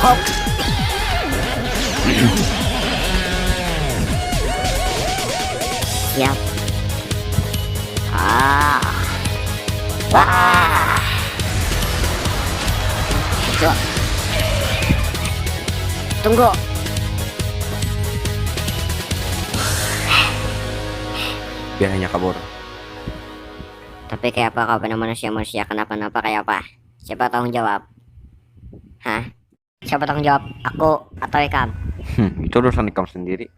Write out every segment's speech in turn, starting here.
Hop. Siap. Wah. Coba. Tunggu. Biarnya kabur. Tapi kayak apa kalau manusia kenapa-napa kayak apa? Siapa tanggung jawab? Hah? Siapa tanggung jawab? Aku atau Ikam? Itu urusan kamu sendiri.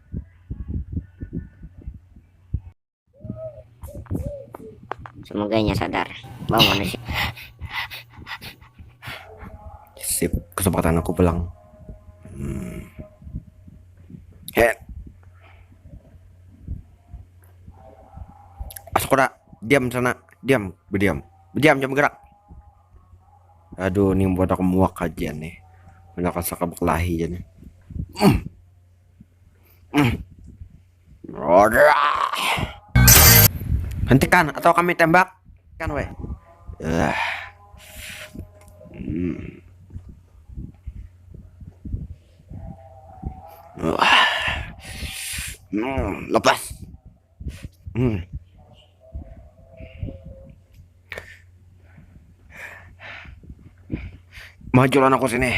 Semoga ia sadar bahwa manusia. Sip, kesempatan aku pulang. Asukura, diam sana, diam, berdiam, jangan bergerak. Aduh, ini buat aku muak aja nih. Udah kasar kelahi aja nih. Hentikan atau kami tembak kan weh. Lepas. Majulah aku sini.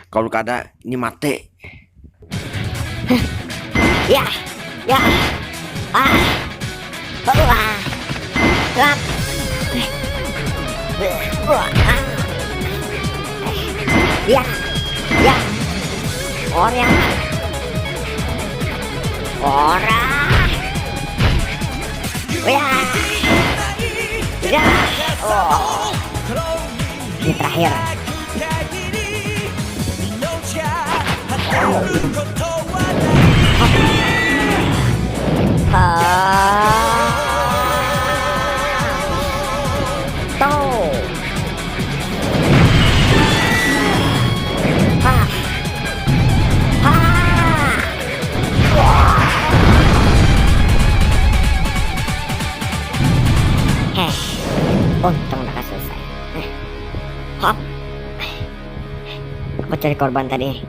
Kalau gak ada ini mati. Ya, ya. Wah. Gelap. Ya, ya. Orang. Ya. Ya. Oh. Ini terakhir. Untung udah selesai. Hop. Aku cari korban tadi.